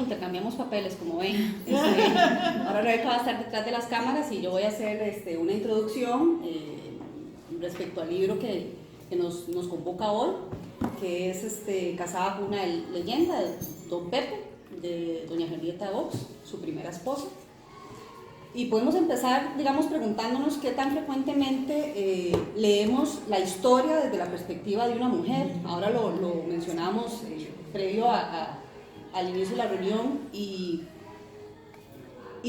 intercambiamos papeles, como ven. Ahora Rebeca va a estar detrás de las cámaras y yo voy a hacer una introducción respecto al libro que nos convoca hoy, que es Casada con una leyenda, de Don Pepe, de doña Henrietta Vaux, su primera esposa. Y podemos empezar, digamos, preguntándonos qué tan frecuentemente leemos la historia desde la perspectiva de una mujer. Ahora lo mencionamos previo al inicio de la reunión y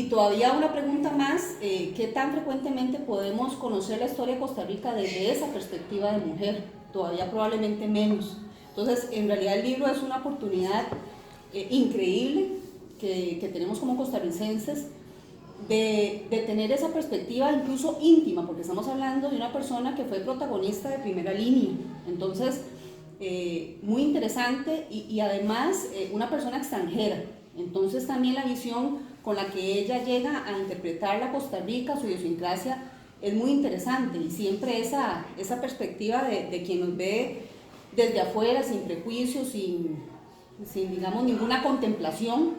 todavía una pregunta más, ¿qué tan frecuentemente podemos conocer la historia de Costa Rica desde esa perspectiva de mujer? Todavía probablemente menos. Entonces, en realidad el libro es una oportunidad increíble que tenemos como costarricenses de tener esa perspectiva incluso íntima, porque estamos hablando de una persona que fue protagonista de primera línea. Entonces, muy interesante y además una persona extranjera. Entonces también la visión con la que ella llega a interpretar la Costa Rica, su idiosincrasia, es muy interesante, y siempre esa perspectiva de quien nos ve desde afuera, sin prejuicios, sin digamos, ninguna contemplación,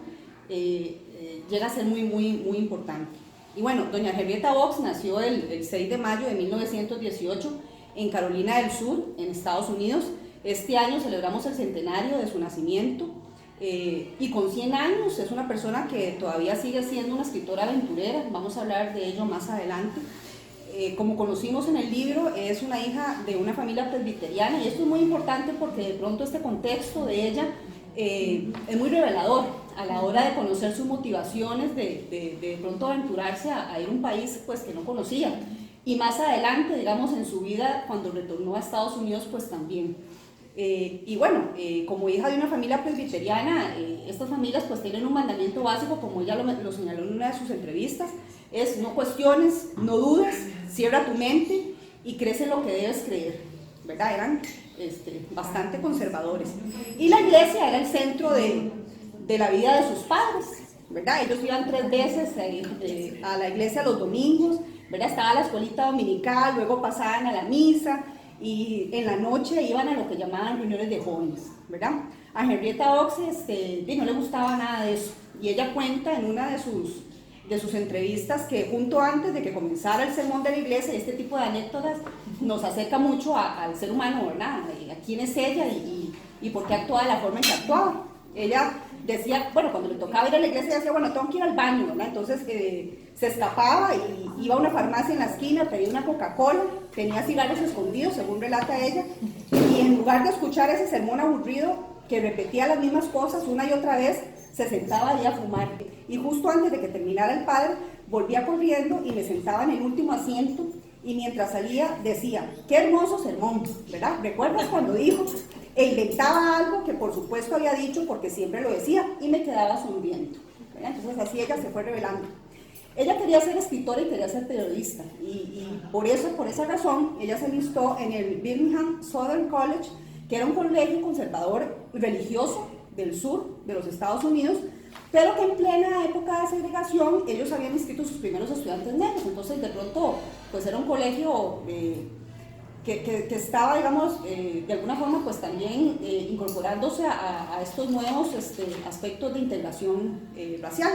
llega a ser muy importante. Y bueno, doña Henrietta Vaux nació el 6 de mayo de 1918 en Carolina del Sur, en Estados Unidos. Este año celebramos el centenario de su nacimiento, y con 100 años es una persona que todavía sigue siendo una escritora aventurera. Vamos a hablar de ello más adelante. Como conocimos en el libro, es una hija de una familia presbiteriana, y esto es muy importante porque de pronto este contexto de ella es muy revelador a la hora de conocer sus motivaciones de pronto aventurarse a ir a un país pues que no conocía, y más adelante, digamos, en su vida cuando retornó a Estados Unidos pues también. Y bueno, como hija de una familia presbiteriana, estas familias pues tienen un mandamiento básico, como ella lo señaló en una de sus entrevistas, es no cuestiones, no dudes, cierra tu mente y crees en lo que debes creer, ¿verdad? Eran bastante conservadores. Y la iglesia era el centro de la vida de sus padres, ¿verdad? Ellos iban 3 veces a la iglesia los domingos, ¿verdad? Estaba la escuelita dominical, luego pasaban a la misa, y en la noche iban a lo que llamaban reuniones de jóvenes, ¿verdad? A Henrietta Vaux no le gustaba nada de eso, y ella cuenta en una de sus entrevistas que junto antes de que comenzara el sermón de la iglesia, este tipo de anécdotas nos acerca mucho al ser humano, ¿verdad? A quién es ella y por qué actuaba de la forma en que actuaba. Ella decía, bueno, cuando le tocaba ir a la iglesia, decía, bueno, tengo que ir al baño, ¿verdad? Entonces se escapaba y iba a una farmacia en la esquina, pedía una Coca-Cola, tenía cigarros escondidos, según relata ella, y en lugar de escuchar ese sermón aburrido que repetía las mismas cosas una y otra vez, se sentaba ahí a fumar. Y justo antes de que terminara el padre, volvía corriendo y me sentaba en el último asiento, y mientras salía decía, qué hermoso sermón, ¿verdad? ¿Recuerdas cuando dijo? E inventaba algo que por supuesto había dicho, porque siempre lo decía, y me quedaba sonriendo, ¿verdad? Entonces así ella se fue revelando. Ella quería ser escritora y quería ser periodista, y por esa razón ella se alistó en el Birmingham Southern College, que era un colegio conservador religioso del sur de los Estados Unidos, pero que en plena época de segregación ellos habían inscrito sus primeros estudiantes negros. Entonces de pronto pues era un colegio que estaba, digamos, de alguna forma pues también incorporándose a estos nuevos aspectos de integración racial.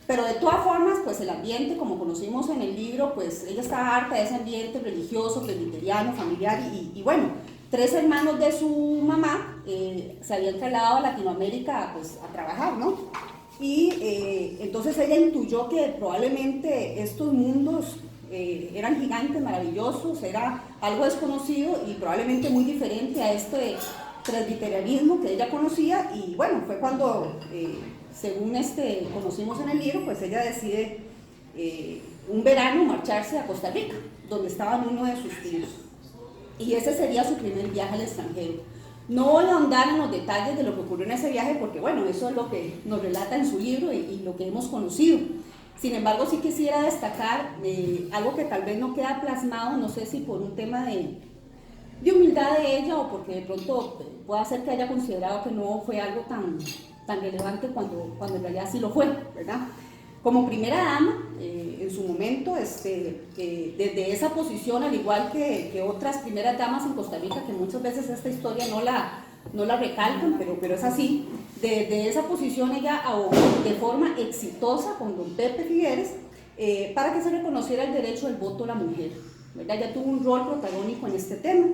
Pero de todas formas, pues el ambiente, como conocimos en el libro, pues ella estaba harta de ese ambiente religioso, presbiteriano, familiar, y bueno, 3 hermanos de su mamá se habían trasladado a Latinoamérica pues a trabajar, ¿no? Y entonces ella intuyó que probablemente estos mundos eran gigantes, maravillosos, era algo desconocido y probablemente muy diferente a este presbiterianismo que ella conocía, y bueno, fue cuando, según conocimos en el libro, pues ella decide un verano marcharse a Costa Rica, donde estaban uno de sus tíos. Y ese sería su primer viaje al extranjero. No voy a ahondar en los detalles de lo que ocurrió en ese viaje, porque bueno, eso es lo que nos relata en su libro y lo que hemos conocido. Sin embargo, sí quisiera destacar algo que tal vez no queda plasmado, no sé si por un tema de humildad de ella, o porque de pronto pueda ser que haya considerado que no fue algo tan relevante cuando en realidad sí lo fue, ¿verdad? Como primera dama, en su momento, desde esa posición, al igual que otras primeras damas en Costa Rica, que muchas veces esta historia no la recalcan, pero es así. De esa posición ella abogó de forma exitosa con don Pepe Figueres para que se reconociera el derecho al voto a la mujer, ¿verdad? Ella tuvo un rol protagónico en este tema.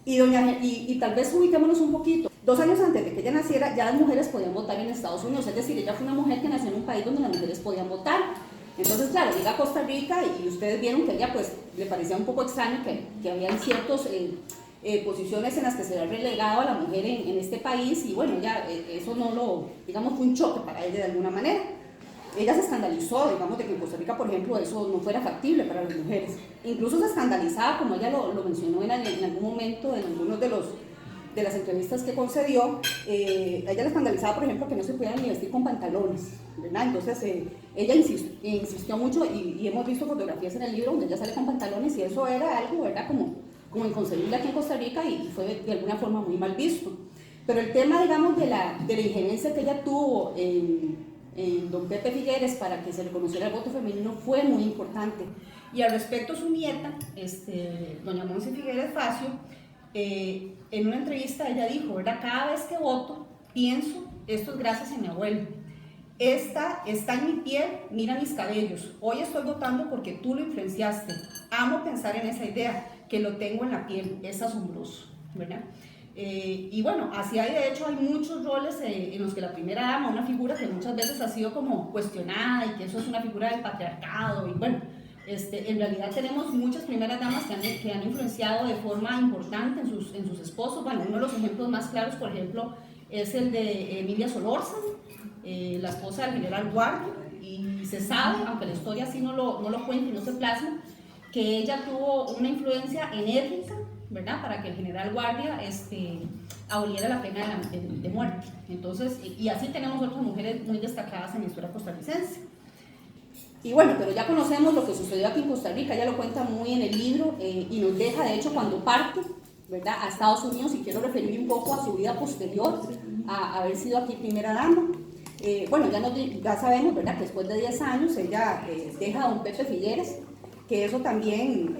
Y tal vez ubiquémonos un poquito. 2 años antes de que ella naciera, ya las mujeres podían votar en Estados Unidos, es decir, ella fue una mujer que nació en un país donde las mujeres podían votar. Entonces, claro, llega a Costa Rica y ustedes vieron que a ella pues le parecía un poco extraño que habían ciertas posiciones en las que se había relegado a la mujer en este país, y bueno, ya eso no lo, digamos, fue un choque para ella de alguna manera. Ella se escandalizó, digamos, de que en Costa Rica, por ejemplo, eso no fuera factible para las mujeres. Incluso se escandalizaba, como ella lo mencionó en algún momento, en algunos de las entrevistas que concedió, ella le escandalizaba, por ejemplo, que no se pudiera ni vestir con pantalones, ¿verdad? Entonces, ella insistió mucho, y hemos visto fotografías en el libro donde ella sale con pantalones, y eso era algo, ¿verdad?, como inconcebible aquí en Costa Rica, y fue de alguna forma muy mal visto. Pero el tema, digamos, de la injerencia que ella tuvo en don Pepe Figueres para que se reconociera el voto femenino fue muy importante. Y al respecto, su nieta, doña Monse Figueres Facio, en una entrevista ella dijo, ¿verdad?, cada vez que voto, pienso, esto es gracias a mi abuelo. Esta está en mi piel, mira mis cabellos. Hoy estoy votando porque tú lo influenciaste. Amo pensar en esa idea, que lo tengo en la piel, es asombroso, ¿verdad? Y bueno, así hay, de hecho, hay muchos roles en los que la primera dama, una figura que muchas veces ha sido como cuestionada, y que eso es una figura del patriarcado, y bueno, en realidad tenemos muchas primeras damas que han influenciado de forma importante en sus esposos. Bueno, uno de los ejemplos más claros, por ejemplo, es el de Emilia Solórzano, la esposa del general Guardia, y se sabe, aunque la historia así no lo cuenta y no se plasma, que ella tuvo una influencia enérgica, ¿verdad?, para que el general Guardia aboliera la pena de muerte. Entonces, y así tenemos otras mujeres muy destacadas en la historia costarricense. Y bueno, pero ya conocemos lo que sucedió aquí en Costa Rica, ella lo cuenta muy en el libro, y nos deja, de hecho, cuando parte, ¿verdad?, a Estados Unidos, y quiero referirme un poco a su vida posterior, a haber sido aquí primera dama. Bueno, ya sabemos, ¿verdad?, que después de 10 años ella deja a don Pepe Figueres, que eso también,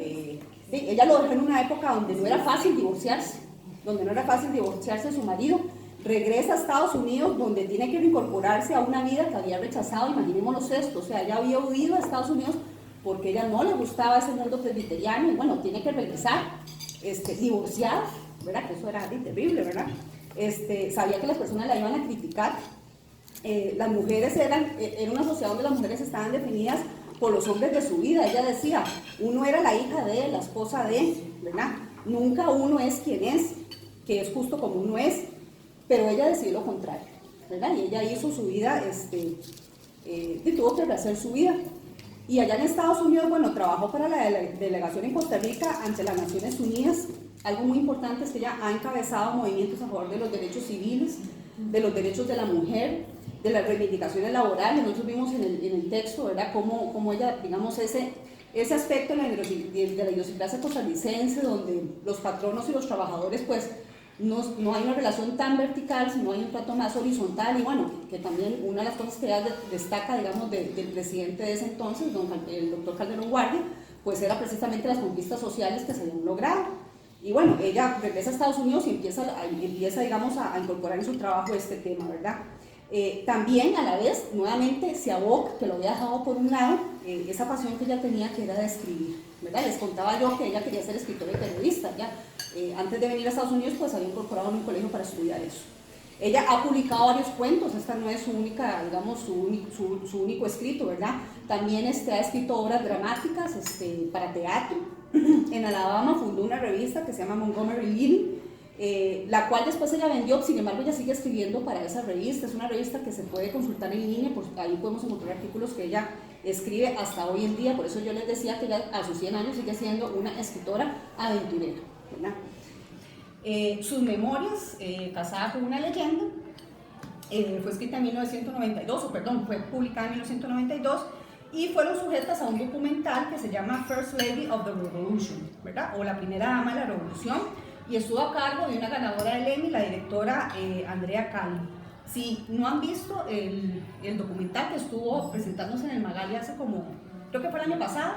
ella lo dejó en una época donde no era fácil divorciarse, de su marido. Regresa a Estados Unidos, donde tiene que reincorporarse a una vida que había rechazado. Imaginémonos esto, o sea, ella había huido a Estados Unidos porque a ella no le gustaba ese mundo presbiteriano, y bueno, tiene que regresar, divorciada, ¿verdad?, que eso era terrible, ¿verdad? Sabía que las personas la iban a criticar. Las mujeres era una sociedad donde las mujeres estaban definidas por los hombres de su vida. Ella decía, uno era la hija de, la esposa de, ¿verdad? Nunca uno es quien es, que es justo como uno es, pero ella decidió lo contrario, ¿verdad? Y ella hizo su vida, tuvo que rehacer su vida. Y allá en Estados Unidos, bueno, trabajó para la delegación en Costa Rica ante las Naciones Unidas. Algo muy importante es que ella ha encabezado movimientos a favor de los derechos civiles, de los derechos de la mujer, de las reivindicaciones laborales. Nosotros vimos en el texto, ¿verdad?, cómo ella, digamos, ese aspecto de la idiosincrasia costarricense, donde los patronos y los trabajadores, pues, no hay una relación tan vertical, sino hay un trato más horizontal. Y bueno, que también una de las cosas que ella destaca, digamos, del presidente de ese entonces, el doctor Calderón Guardia, pues era precisamente las conquistas sociales que se habían logrado. Y bueno, ella regresa a Estados Unidos y empieza digamos, a incorporar en su trabajo este tema, ¿verdad? También a la vez, nuevamente, se aboca, que lo había dejado por un lado, esa pasión que ella tenía, que era de escribir, ¿verdad? Les contaba yo que ella quería ser escritora y periodista. Ya antes de venir a Estados Unidos, pues había incorporado en un colegio para estudiar eso. Ella ha publicado varios cuentos, esta no es su única, digamos, su único escrito, ¿verdad? También ha escrito obras dramáticas para teatro. En Alabama fundó una revista que se llama Montgomery Living, la cual después ella vendió. Sin embargo, ella sigue escribiendo para esa revista. Es una revista que se puede consultar en línea, pues ahí podemos encontrar artículos que ella escribe hasta hoy en día. Por eso yo les decía que ella a sus 100 años sigue siendo una escritora aventurera, ¿verdad? Sus memorias, Casada con una leyenda, fue escrita en 1992, fue publicada en 1992, y fueron sujetas a un documental que se llama First Lady of the Revolution, ¿verdad?, o la primera dama de la revolución, y estuvo a cargo de una ganadora del Emmy, la directora Andrea Cali. Si no han visto el documental que estuvo presentándose en el Magali hace como, creo que fue el año pasado,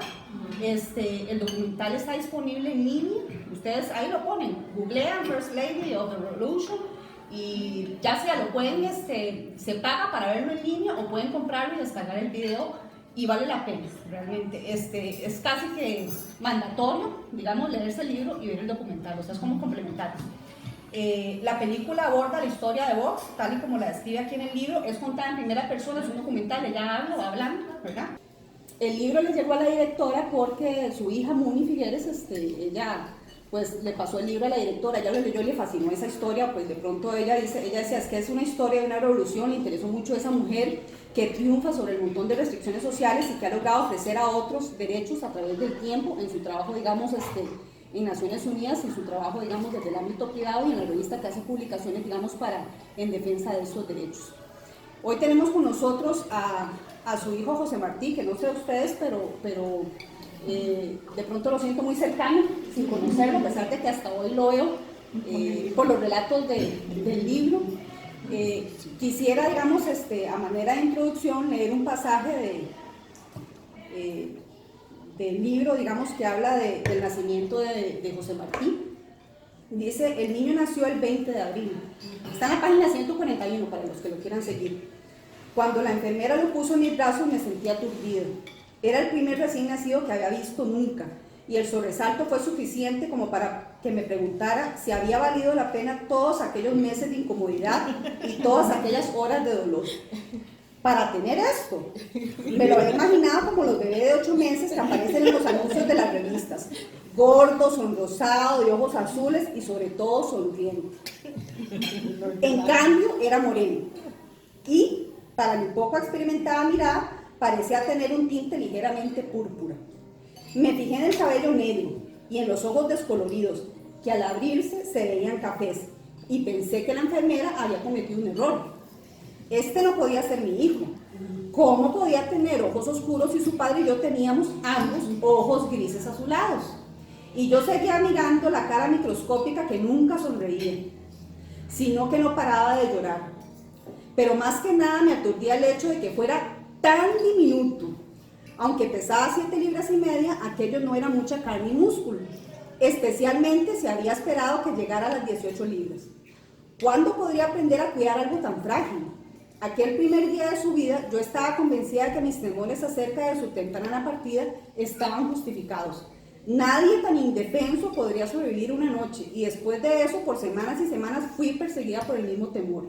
el documental está disponible en línea. Ustedes ahí lo ponen, googlean First Lady of the Revolution, y ya sea lo pueden, se paga para verlo en línea o pueden comprarlo y descargar el video y vale la pena, realmente. Es casi que mandatorio, digamos, leerse el libro y ver el documental, o sea, es como complementario. La película aborda la historia de Vox, tal y como la describe aquí en el libro, es contada en primera persona, es un documental, ella habla, va hablando, ¿verdad? El libro le llegó a la directora porque su hija Muni Figueres, ella pues le pasó el libro a la directora, ella lo leyó y le fascinó esa historia, pues de pronto ella decía, es que es una historia de una revolución, le interesó mucho esa mujer que triunfa sobre el montón de restricciones sociales y que ha logrado ofrecer a otros derechos a través del tiempo en su trabajo, digamos, en Naciones Unidas y su trabajo, digamos, desde el ámbito privado y en la revista que hace publicaciones, digamos, en defensa de esos derechos. Hoy tenemos con nosotros a su hijo José Martí, que no sé ustedes, pero de pronto lo siento muy cercano, sin conocerlo, a pesar de que hasta hoy lo veo por los relatos del libro. Quisiera, digamos, a manera de introducción, leer un pasaje del libro, digamos, que habla del nacimiento de José Martí. Dice, el niño nació el 20 de abril. Está en la página 141 para los que lo quieran seguir. Cuando la enfermera lo puso en mis brazos me sentía aturdido. Era el primer recién nacido que había visto nunca, y el sobresalto fue suficiente como para que me preguntara si había valido la pena todos aquellos meses de incomodidad y todas aquellas horas de dolor. Para tener esto, me lo había imaginado como los bebés de 8 meses que aparecen en los anuncios de las revistas, gordo, sonrosado, de ojos azules y sobre todo sonriendo. En cambio, era moreno y, para mi poco experimentada mirada, parecía tener un tinte ligeramente púrpura. Me fijé en el cabello negro y en los ojos descoloridos, que al abrirse se veían cafés, y pensé que la enfermera había cometido un error. Este no podía ser mi hijo. ¿Cómo podía tener ojos oscuros si su padre y yo teníamos ambos ojos grises azulados? Y yo seguía mirando la cara microscópica que nunca sonreía, sino que no paraba de llorar. Pero más que nada me aturdía el hecho de que fuera tan diminuto. Aunque pesaba 7,5 libras, aquello no era mucha carne y músculo. Especialmente si había esperado que llegara a las 18 libras. ¿Cuándo podría aprender a cuidar algo tan frágil? Aquel primer día de su vida, yo estaba convencida de que mis temores acerca de su temprana partida estaban justificados. Nadie tan indefenso podría sobrevivir una noche, y después de eso, por semanas y semanas, fui perseguida por el mismo temor.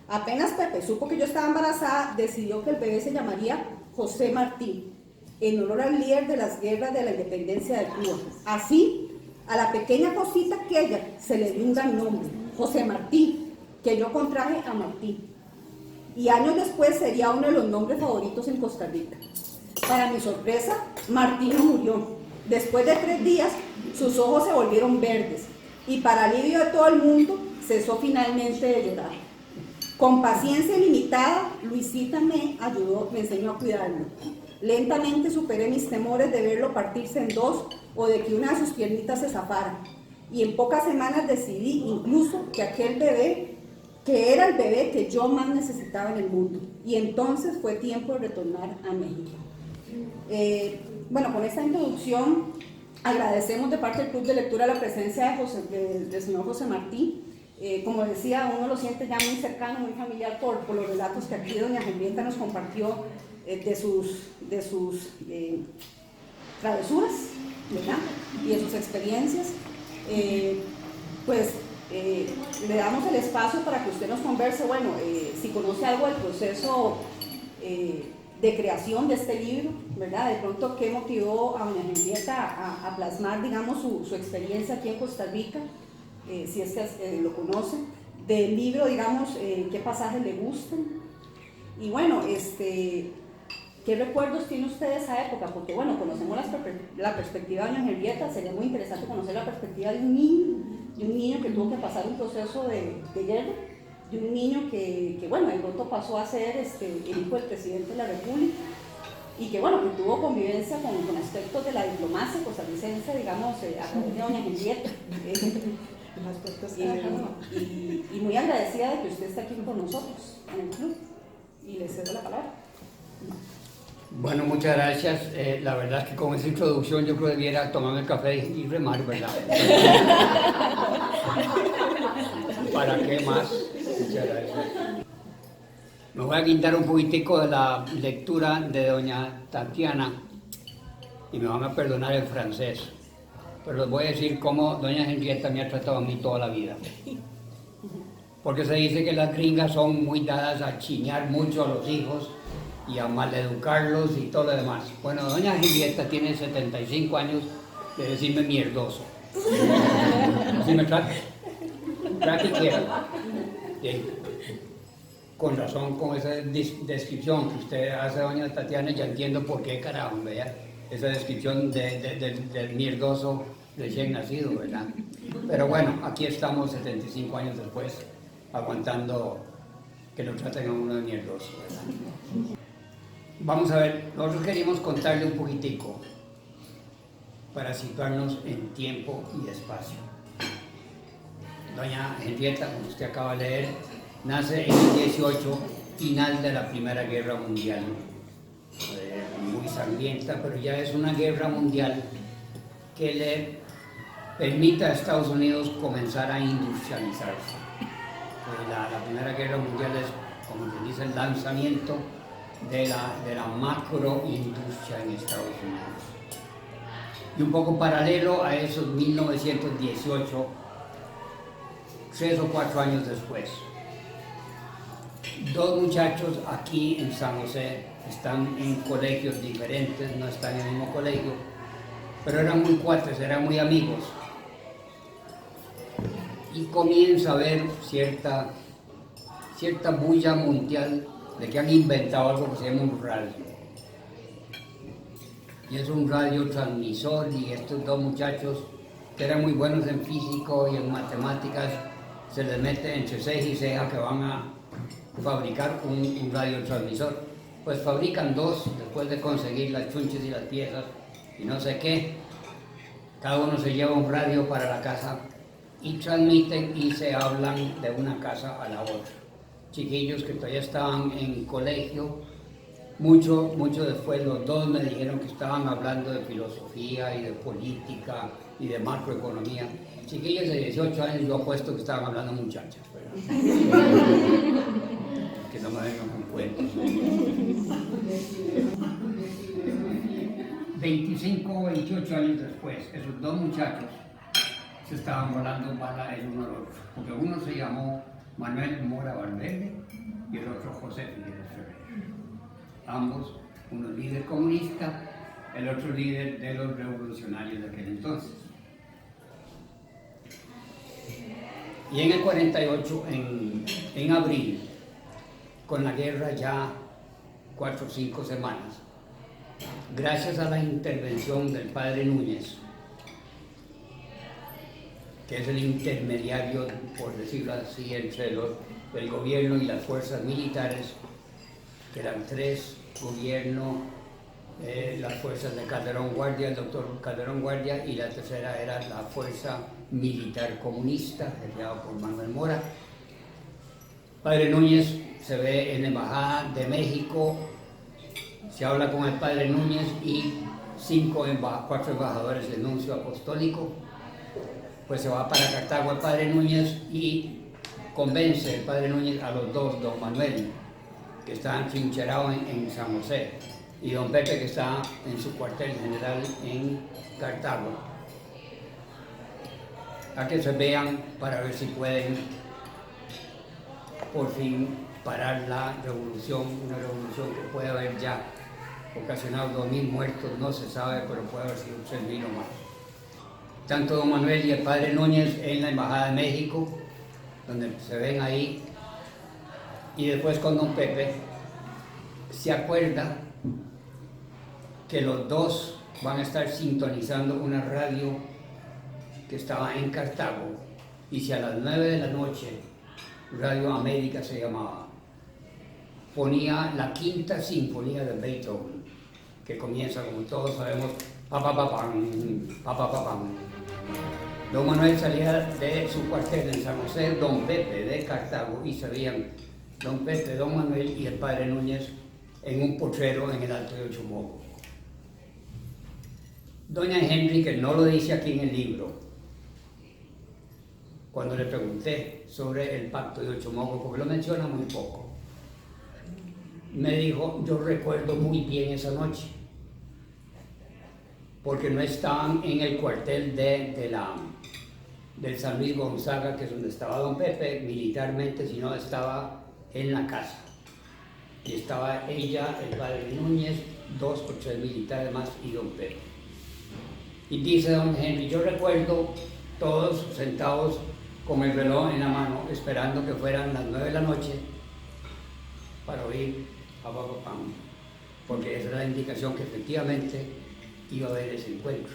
Apenas Pepe supo que yo estaba embarazada, decidió que el bebé se llamaría José Martí, en honor al líder de las guerras de la independencia de Cuba. Así, a la pequeña cosita aquella se le dio un gran nombre, José Martí, que yo contraje a Martí. Y años después sería uno de los nombres favoritos en Costa Rica. Para mi sorpresa, Martí no murió. Después de 3 días, sus ojos se volvieron verdes y, para alivio de todo el mundo, cesó finalmente de llorar. Con paciencia ilimitada, Luisita me ayudó, me enseñó a cuidarlo. Lentamente superé mis temores de verlo partirse en 2 o de que una de sus piernitas se zafara. Y en pocas semanas decidí incluso que aquel bebé, que era el bebé que yo más necesitaba en el mundo. Y entonces fue tiempo de retornar a México. Bueno, con esta introducción agradecemos de parte del Club de Lectura la presencia del señor José Martí. Como decía, uno lo siente ya muy cercano, muy familiar por los relatos que aquí doña Henrietta nos compartió de sus travesuras, ¿verdad? Y de sus experiencias. Le damos el espacio para que usted nos converse, bueno, si conoce algo del proceso de creación de este libro, ¿verdad? De pronto, ¿qué motivó a doña Henrietta a plasmar, digamos, su experiencia aquí en Costa Rica? Si es que lo conoce, del libro, digamos, qué pasajes le gustan. Y bueno, ¿qué recuerdos tiene usted de esa época? Porque bueno, conocemos la perspectiva de doña Henrietta, sería muy interesante conocer la perspectiva de un niño que tuvo que pasar un proceso de guerra, de un niño que bueno, de pronto pasó a ser el hijo del presidente de la República, y que bueno, que tuvo convivencia con aspectos de la diplomacia costarricense, digamos, a través de doña Henrietta. Y muy agradecida de que usted esté aquí con nosotros en el club, y le cedo la palabra. Bueno, muchas gracias. La verdad es que con esa introducción yo creo que debiera tomarme el café y remar, ¿verdad? ¿Para qué más? Muchas gracias. Me voy a quitar un poquitico de la lectura de doña Tatiana y me van a perdonar el francés, pero les voy a decir cómo doña Henrietta me ha tratado a mí toda la vida. Porque se dice que las gringas son muy dadas a chiñar mucho a los hijos y a maleducarlos y todo lo demás. Bueno, doña Henrietta tiene 75 años de decirme mierdoso. Así me trata. Trata que quiera. Bien. Con razón, con esa descripción que usted hace, doña Tatiana, ya entiendo por qué carajo, ¿verdad? Esa descripción del mierdoso recién nacido, ¿verdad? Pero bueno, aquí estamos 75 años después, aguantando que lo traten a uno de mierdoso, ¿verdad? Vamos a ver, nosotros queríamos contarle un poquitico para situarnos en tiempo y espacio. Doña Henrietta, como usted acaba de leer, nace en el 18, final de la Primera Guerra Mundial. Muy sangrienta, pero ya es una guerra mundial que le permite a Estados Unidos comenzar a industrializarse. La Primera Guerra Mundial es, como se dice, el lanzamiento de la macroindustria en Estados Unidos. Y un poco paralelo a esos 1918, 3 o 4 años después, dos muchachos aquí en San José están en colegios diferentes, no están en el mismo colegio, pero eran muy cuates, eran muy amigos. Y comienza a haber cierta bulla mundial de que han inventado algo que se llama un radio. Y es un radiotransmisor, y estos dos muchachos, que eran muy buenos en físico y en matemáticas, se les mete entre ceja y ceja que van a fabricar un radiotransmisor. Pues fabrican dos después de conseguir las chunches y las piezas y no sé qué. Cada uno se lleva un radio para la casa y transmiten y se hablan de una casa a la otra. Chiquillos que todavía estaban en colegio, mucho después los dos me dijeron que estaban hablando de filosofía y de política y de macroeconomía. Chiquillos de 18 años, yo apuesto que estaban hablando muchachas, ¿verdad? Que no me vengan con cuentos. 25 o 28 años después, esos dos muchachos se estaban volando bala el uno al otro, porque uno se llamó Manuel Mora Valverde y el otro José Figueres Ferrer. Ambos, uno líder comunista, el otro líder de los revolucionarios de aquel entonces. Y en el 48, en abril, con la guerra ya 4 o 5 semanas, gracias a la intervención del padre Núñez, que es el intermediario, por decirlo así, entre el gobierno y las fuerzas militares, que eran 3, gobierno, las fuerzas de Calderón Guardia, el doctor Calderón Guardia, y la tercera era la fuerza militar comunista, liderada por Manuel Mora. Padre Núñez se ve en la Embajada de México, se habla con el padre Núñez y 4 embajadores del nuncio apostólico. Pues se va para Cartago el padre Núñez y convence el padre Núñez a los dos, don Manuel, que está trincherado en San José, y don Pepe, que está en su cuartel general en Cartago, a que se vean para ver si pueden por fin parar la revolución, una revolución que puede haber ya ocasionado 2.000 muertos, no se sabe, pero puede haber sido 3.000 o más. Tanto don Manuel y el padre Núñez en la Embajada de México, donde se ven ahí, y después con don Pepe, se acuerda que los dos van a estar sintonizando una radio que estaba en Cartago, y si a las 9 de la noche, Radio América se llamaba, ponía la quinta sinfonía de Beethoven, que comienza, como todos sabemos, pa pa pa pam, pa pa pa pam. Don Manuel salía de su cuartel en San José, don Pepe de Cartago, y salían don Pepe, don Manuel y el padre Núñez en un potrero en el Alto de Ochomoco. Doña Henry, que no lo dice aquí en el libro, cuando le pregunté sobre el pacto de Ochomoco, porque lo menciona muy poco. Me dijo, yo recuerdo muy bien esa noche, porque no estaban en el cuartel del San Luis Gonzaga, que es donde estaba don Pepe militarmente, sino estaba en la casa. Y estaba ella, el padre Núñez, 2 o 3 militares más y don Pepe. Y dice don Henry, yo recuerdo todos sentados con el reloj en la mano, esperando que fueran las 9 de la noche para oír a Papá, porque esa era la indicación que efectivamente iba a haber ese encuentro.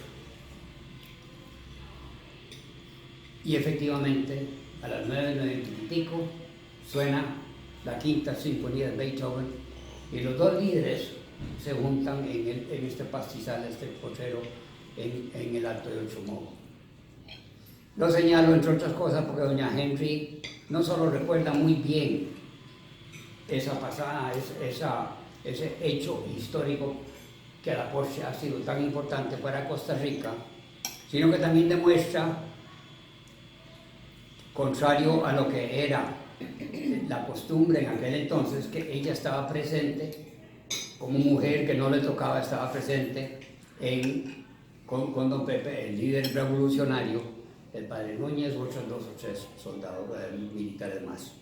Y efectivamente, a las 9 y pico, suena la quinta sinfonía de Beethoven y los dos líderes se juntan en este pastizal, este potrero, en el Alto de Ochomoco. Lo señalo, entre otras cosas, porque doña Henry no solo recuerda muy bien esa pasada, ese hecho histórico que a la postre ha sido tan importante para Costa Rica, sino que también demuestra, contrario a lo que era la costumbre en aquel entonces, que ella estaba presente, como mujer que no le tocaba, estaba presente con don Pepe, el líder revolucionario, el padre Núñez, otros 2 o 3 soldados militares más.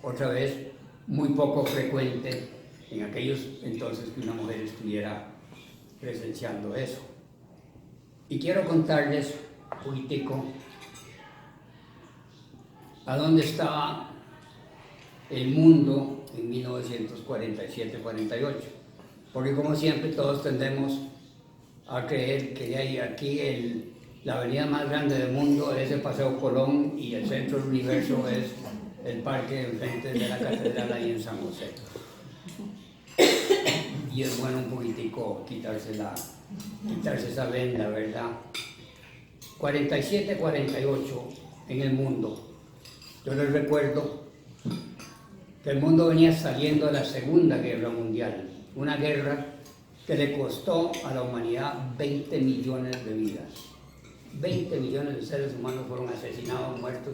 Otra vez, muy poco frecuente en aquellos entonces que una mujer estuviera presenciando eso. Y quiero contarles un poquitico a dónde estaba el mundo en 1947-48, porque como siempre todos tendemos a creer que hay aquí la avenida más grande del mundo es el Paseo Colón y el centro del universo es el parque enfrente de la catedral ahí en San José. Y es bueno un poquitico quitarse esa venda, ¿verdad? 47-48 en el mundo. Yo les recuerdo que el mundo venía saliendo de la Segunda Guerra Mundial, una guerra que le costó a la humanidad 20 millones de vidas. 20 millones de seres humanos fueron asesinados, muertos,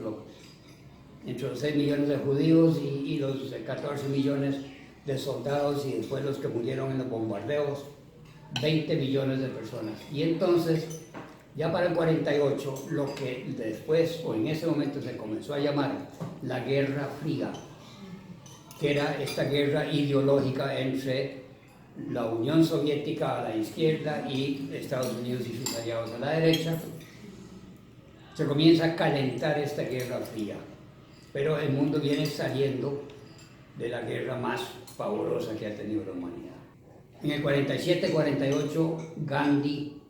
entre los 6 millones de judíos y los 14 millones de soldados y después los que murieron en los bombardeos, 20 millones de personas. Y entonces, ya para el 48, lo que después o en ese momento se comenzó a llamar la Guerra Fría, que era esta guerra ideológica entre la Unión Soviética a la izquierda y Estados Unidos y sus aliados a la derecha, se comienza a calentar esta Guerra Fría. Pero el mundo viene saliendo de la guerra más pavorosa que ha tenido la humanidad. En el 47-48, Gandhi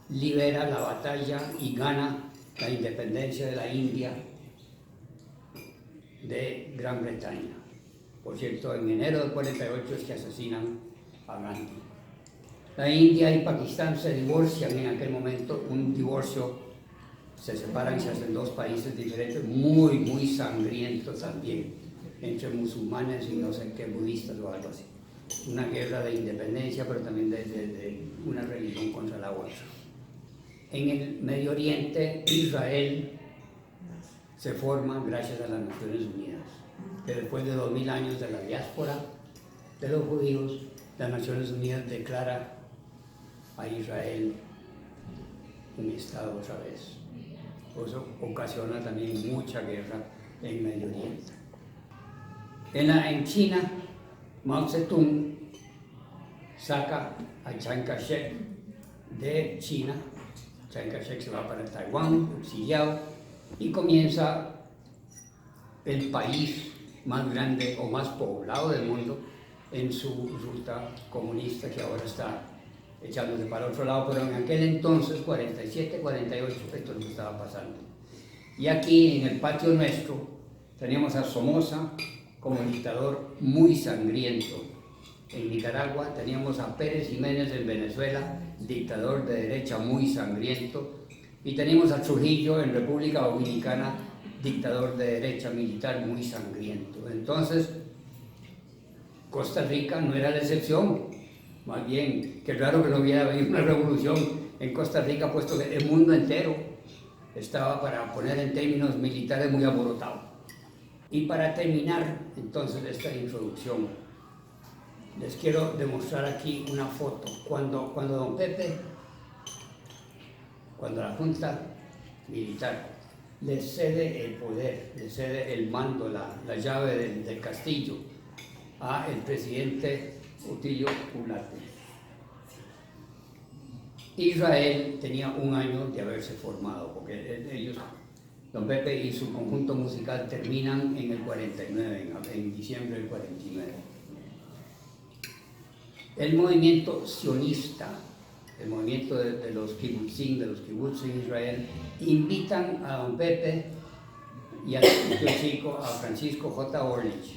libera la batalla y gana la independencia de la India de Gran Bretaña. Por cierto, en enero del 48 es que asesinan a Gandhi. La India y Pakistán se divorcian en aquel momento, un divorcio, se separan y se hacen 2 países diferentes, muy, muy sangrientos también, entre musulmanes y no sé qué, budistas o algo así. Una guerra de independencia, pero también de una religión contra la otra. En el Medio Oriente, Israel se forma gracias a las Naciones Unidas, que después de 2000 años de la diáspora de los judíos, las Naciones Unidas declara a Israel un Estado otra vez. Eso ocasiona también mucha guerra en Medio Oriente. En China, Mao Zedong saca a Chiang Kai-shek de China. Chiang Kai-shek se va para Taiwán, exiliado, y comienza el país más grande o más poblado del mundo en su ruta comunista, que ahora está echándose para otro lado, pero en aquel entonces, 47, 48, esto es lo que estaba pasando. Y aquí en el patio nuestro teníamos a Somoza como dictador muy sangriento. En Nicaragua teníamos a Pérez Jiménez en Venezuela, dictador de derecha muy sangriento, y teníamos a Trujillo en República Dominicana, dictador de derecha militar muy sangriento. Entonces, Costa Rica no era la excepción. Más bien, qué raro que no hubiera habido una revolución en Costa Rica, puesto que el mundo entero estaba, para poner en términos militares, muy alborotado. Y para terminar entonces esta introducción, les quiero demostrar aquí una foto. Cuando don Pepe, cuando la Junta Militar le cede el poder, le cede el mando, la llave del castillo a el presidente Otillo Ulate. Israel tenía un año de haberse formado, porque ellos, don Pepe y su conjunto musical terminan en el 49, en diciembre del 49. El movimiento sionista, el movimiento de los kibbutzim, de los kibbutz en Israel, invitan a don Pepe y al chico, a Francisco J. Orlich,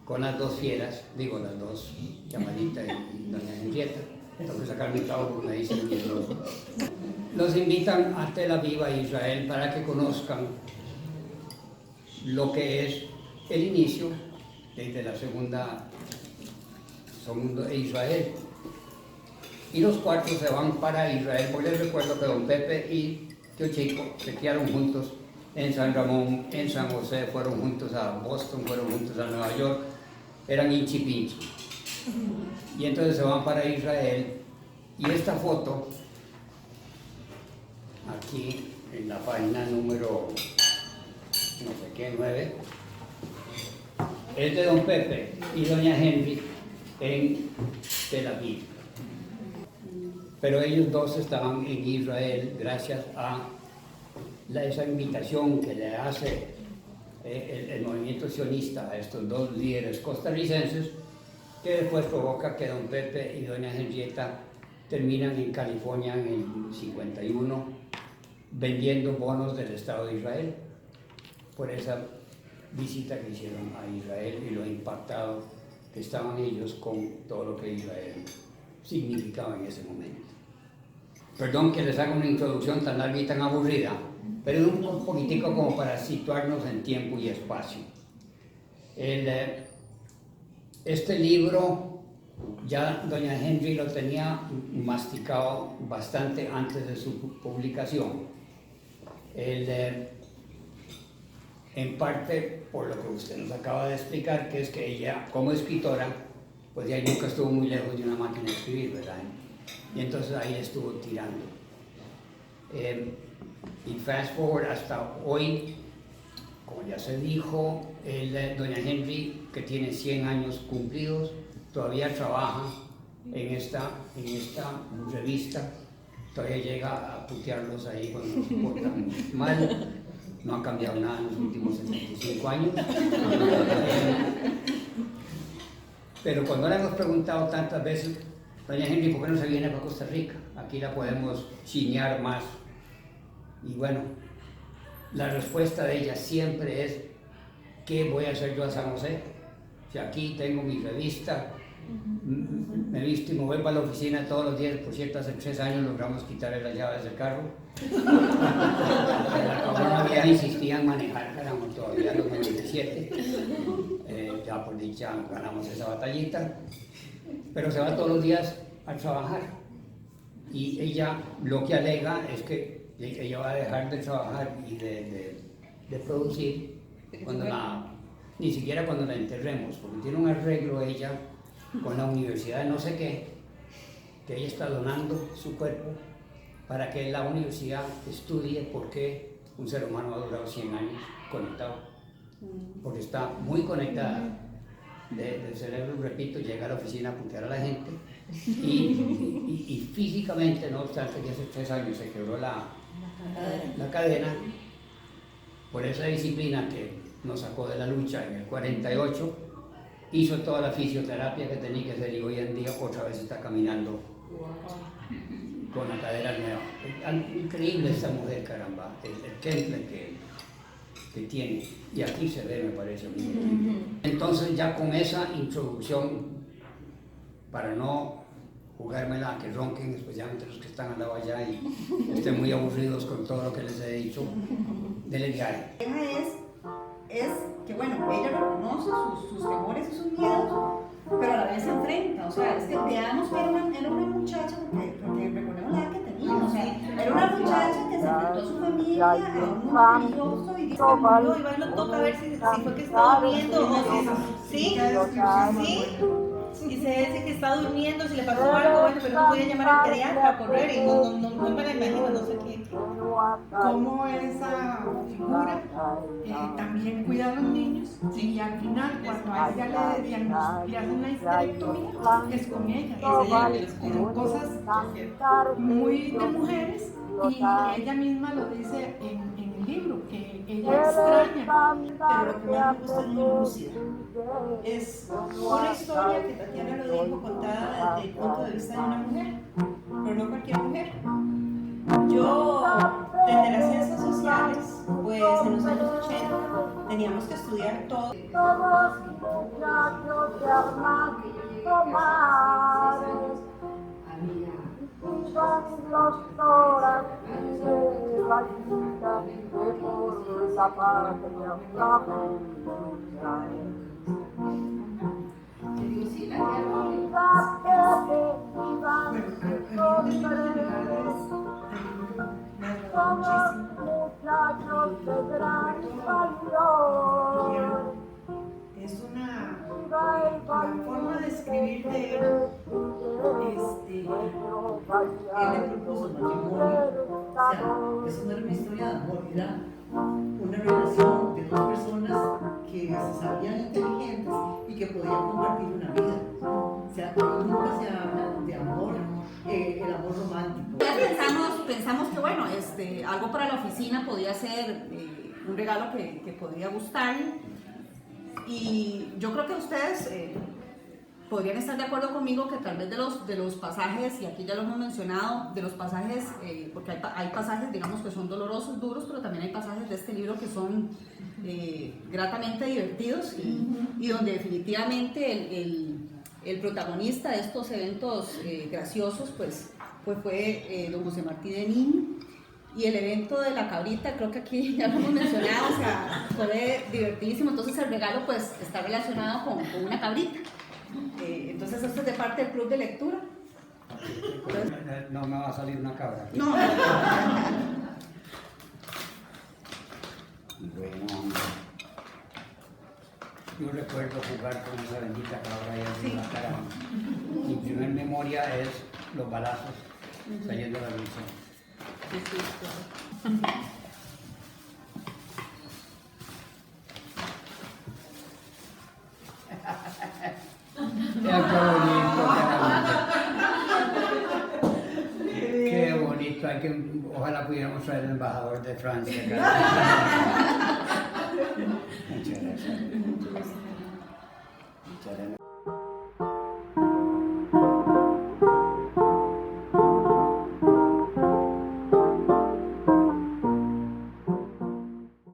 con las dos fieras, digo las dos, Llamadita y doña Henrietta. Tengo que sacar mi clavo porque me dicen que los invitan a Tel Aviv, a Israel, para que conozcan lo que es el inicio desde la segundo Israel. Y los cuatro se van para Israel, porque les recuerdo que don Pepe y Tío Chico se criaron juntos en San Ramón, en San José, fueron juntos a Boston, fueron juntos a Nueva York, eran hinchi pinchi. Y entonces se van para Israel, y esta foto, aquí en la página número, no sé qué, 9, es de don Pepe y doña Henry en Tel Aviv. Pero ellos dos estaban en Israel gracias a esa invitación que le hace el movimiento sionista a estos dos líderes costarricenses, que después provoca que don Pepe y doña Henrietta terminan en California en el 51 vendiendo bonos del Estado de Israel por esa visita que hicieron a Israel y lo impactado que estaban ellos con todo lo que Israel significaba en ese momento. Perdón que les haga una introducción tan larga y tan aburrida, pero es un poquitico como para situarnos en tiempo y espacio. Este libro ya doña Henry lo tenía masticado bastante antes de su publicación. En parte por lo que usted nos acaba de explicar, que es que ella, como escritora, pues ya nunca estuvo muy lejos de una máquina de escribir, ¿verdad? Y entonces ahí estuvo tirando. Y fast forward hasta hoy, como ya se dijo, doña Henry, que tiene 100 años cumplidos, todavía trabaja en esta revista, todavía llega a putearlos ahí cuando nos portan mal. No ha cambiado nada en los últimos 75 años. Pero cuando le hemos preguntado tantas veces, doña Henry, ¿por qué no se viene para Costa Rica? Aquí la podemos chinear más. Y bueno, la respuesta de ella siempre es, ¿qué voy a hacer yo a San José? Si aquí tengo mi revista, me visto y me voy para la oficina todos los días. Por cierto, hace 3 años logramos quitarle las llaves del carro. La cabrona ya insistía en manejar, ganamos todavía los 97. Ya por dicha ganamos esa batallita. Pero se va todos los días a trabajar. Y ella lo que alega es que ella va a dejar de trabajar y de producir ni siquiera cuando la enterremos, porque tiene un arreglo ella con la universidad de no sé qué, que ella está donando su cuerpo para que la universidad estudie por qué un ser humano ha durado 100 años conectado, porque está muy conectada del cerebro, repito, llega a la oficina a putear a la gente y físicamente, no obstante que hace 3 años se quebró la cadera, por esa disciplina que nos sacó de la lucha en el 48, hizo toda la fisioterapia que tenía que hacer y hoy en día otra vez está caminando con la cadera nueva. Increíble esta mujer, caramba, el temple que tiene. Y aquí se ve, me parece. Entonces ya con esa introducción, para no jugármela a que ronquen, especialmente los que están al lado allá y estén muy aburridos con todo lo que les he dicho, dele viaje. Es que bueno, ella reconoce sus temores y sus miedos, pero a la vez se enfrenta. O sea, es que veamos que era una muchacha, porque recordemos la edad que tenía, o sea, era una muchacha que se enfrentó a su familia familia muy religioso y dice que murió y va y lo toca a ver si fue que está durmiendo o si sí, y se dice que está durmiendo, si le pasó algo, bueno, pero no podía llamar al pediatra a correr y no me la imagino, no sé qué. Cómo esa figura también cuida a los niños y al final cuando a ella le hacen una histerectomía es con ella, es ella que les cuida. Cosas muy de mujeres y ella misma lo dice en el libro, que ella extraña. Pero lo que más me gusta es muy lúcida. Es una historia que Tatiana lo dijo contada desde el punto de vista de una mujer, pero no cualquier mujer. Yo, desde las ciencias sociales, pues en los años 80 teníamos que estudiar todo. Es una la forma de escribir de él. Él le propuso matrimonio, o sea, eso no era una historia de amor, era una relación de dos personas que se sabían inteligentes y que podían compartir una vida. O sea, nunca se habla de amor, el amor romántico. Pensamos que bueno, algo para la oficina podía ser un regalo que podría gustar, y yo creo que ustedes podrían estar de acuerdo conmigo que tal vez de los pasajes, y aquí ya lo hemos mencionado, de los pasajes, porque hay pasajes, digamos, que son dolorosos, duros, pero también hay pasajes de este libro que son gratamente divertidos y donde definitivamente el protagonista de estos eventos graciosos pues fue don José Martí de Niño. Y el evento de la cabrita, creo que aquí ya lo hemos mencionado, o sea, fue divertidísimo. Entonces el regalo pues está relacionado con una cabrita. Entonces esto es de parte del club de lectura. Entonces, No me va a salir una cabra. no. Bueno, yo recuerdo jugar con esa bendita cabra y en la cara. Mi primer memoria es los balazos saliendo de la lucha. Qué bonito, ojalá pudiéramos traer el embajador de Francia acá. Muchas gracias. Muchas gracias.